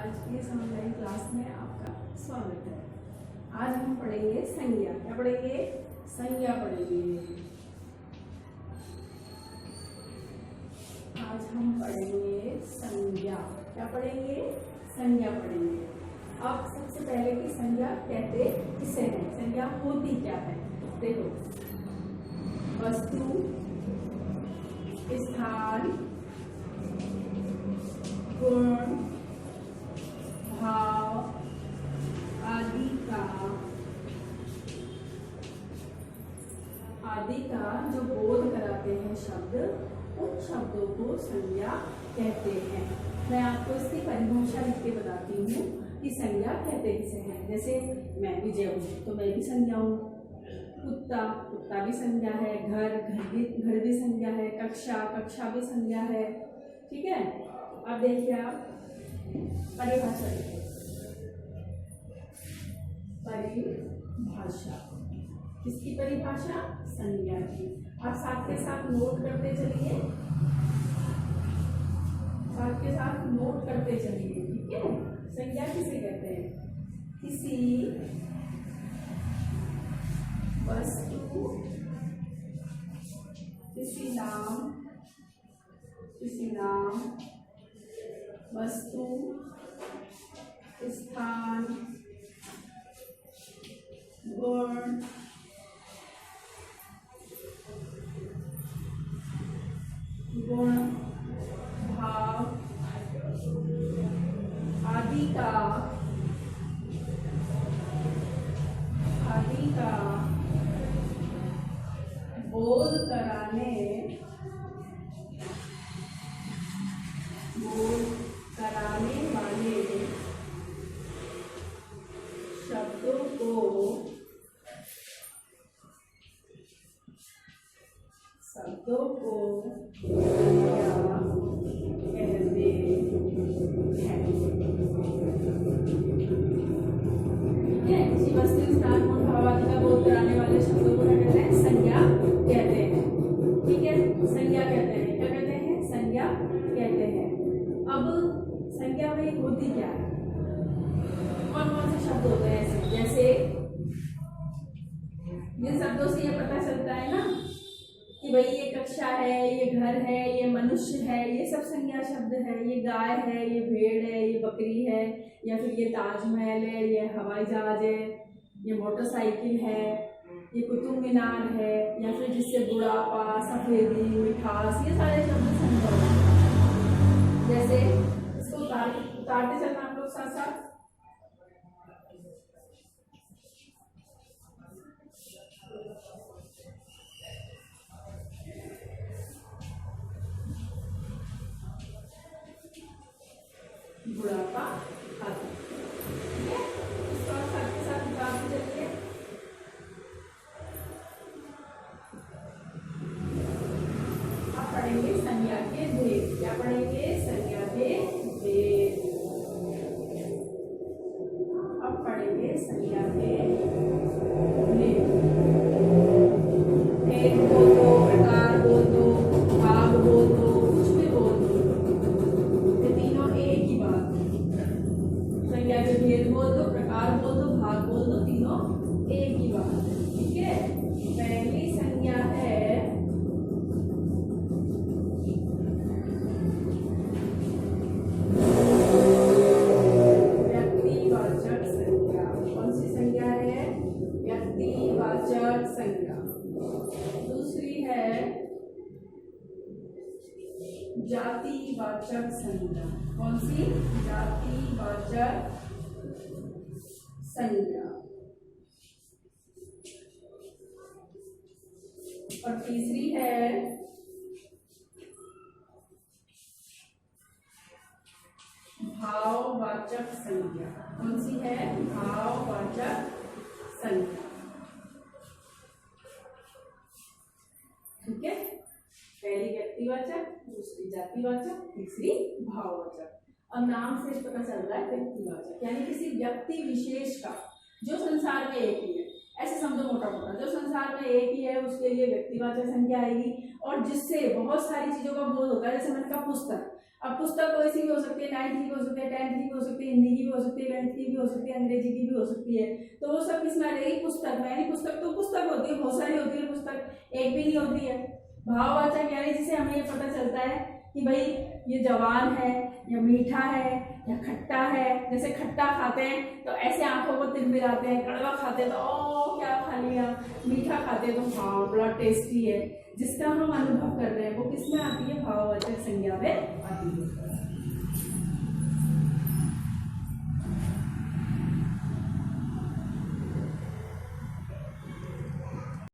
आज की इस ऑनलाइन क्लास में आपका स्वागत है। आज हम पढ़ेंगे संज्ञा। क्या पढ़ेंगे? संज्ञा पढ़ेंगे। आज हम पढ़ेंगे संज्ञा। क्या पढ़ेंगे? संज्ञा पढ़ेंगे। अब सबसे पहले की संज्ञा कहते किसे हैं? संज्ञा होती क्या है? देखो, वस्तु, स्थान, गुण, भाव आदि का जो बोध कराते हैं शब्द, उन शब्दों को संज्ञा कहते हैं। मैं आपको इसकी परिभाषा लिख के बताती हूँ कि संज्ञा कहते किसे हैं। जैसे मैं विजय हूँ तो मैं भी संज्ञा हूँ। कुत्ता भी संज्ञा है। घर भी संज्ञा है। कक्षा भी संज्ञा है। ठीक है। अब देखिए, आप परिभाषा लिखिए। परिभाषा किसकी परिभाषा? संज्ञा की। आप साथ के साथ नोट करते चलिए। ठीक है। संज्ञा किसे कहते हैं? किसी वस्तु, किसी नाम, वस्तु, स्थान, गुण, भाव आदि का बोध कराने वाले शब्दों को संज्ञा कहते हैं। ठीक है। किसी वस्तु, स्थान, गुण, भाव आदि का बोध कराने वाले शब्दों को क्या कहते हैं? संज्ञा कहते हैं। ठीक है। संज्ञा कहते हैं। क्या कहते हैं? संज्ञा कहते हैं। अब संज्ञा में होती क्या है? कौन कौन से शब्द होते हैं ऐसे? जैसे जिन शब्दों से ये पता चलता है ना कि भाई ये कक्षा है, ये घर है, ये मनुष्य है, ये सब संज्ञा शब्द है। ये गाय है, ये भेड़ है, ये बकरी है, या फिर ये ताजमहल है, ये हवाई जहाज है, ये मोटरसाइकिल है, ये कुतुब मीनार है, या फिर जिससे बुढ़ापा, सफेदी, मिठास, ये सारे शब्द संज्ञा हैं। जैसे इसको उतारते चलना आप लोग साथ साथ। बुढ़ापा आता है। इसको आप साथ के साथ उतारते चलिए। आप पढ़ेंगे संज्ञा के भेद। क्या पढ़ेंगे? संज्ञा के भेद। अब पढ़ेंगे संज्ञा के भेद। भेद बोल दो, प्रकार बोल दो, भाग बोल दो, कुछ भी बोल दो, ये तीनों एक ही बात है। संज्ञा के भेद बोल दो, प्रकार बोल दो, भाग बोल दो, तीनों एक ही बात है। ठीक है। पहली संज्ञा है व्यक्तिवाचक संज्ञा। कौन सी संज्ञा है? व्यक्तिवाचक संज्ञा। दूसरी है जातिवाचक संज्ञा। कौन सी? जातिवाचक संज्ञा। और तीसरी है भाववाचक संज्ञा। कौन सी है? भाववाचक संज्ञा। ठीक है। पहली व्यक्तिवाचक, दूसरी जातिवाचक, तीसरी भाववाचक। अब नाम से पता चल रहा है व्यक्तिवाचक यानी किसी व्यक्ति विशेष का जो संसार में एक ही है। ऐसे समझो मोटा मोटा, जो संसार में एक ही है उसके लिए व्यक्तिवाचक संज्ञा आएगी। और जिससे बहुत सारी चीजों का बोध होता है, जैसे मैंने कहा पुस्तक। अब पुस्तक कोई सी भी हो सकती है, 9th की भी हो सकती है, 10th की भी हो सकती है, हिंदी की भी हो सकती है, गणित की भी हो सकती है, अंग्रेजी की भी हो सकती है। तो वो सब किस में आ जाएगी? पुस्तक में। यानी पुस्तक तो पुस्तक होती है, बहुत सारी होती है पुस्तक, एक भी नहीं होती है। भाववाचक यानी जिसे हमें ये पता चलता है कि भाई ये जवान है या मीठा है या खट्टा है। जैसे खट्टा खाते हैं तो ऐसे आंखों को तिलमिलाते हैं, कड़वा खाते हैं तो ओ क्या खा लिया, मीठा खाते हैं तो हाँ बड़ा टेस्टी है। जिसका हम अनुभव कर रहे हैं वो किस में आती है? भाववाचक संज्ञा में आती है।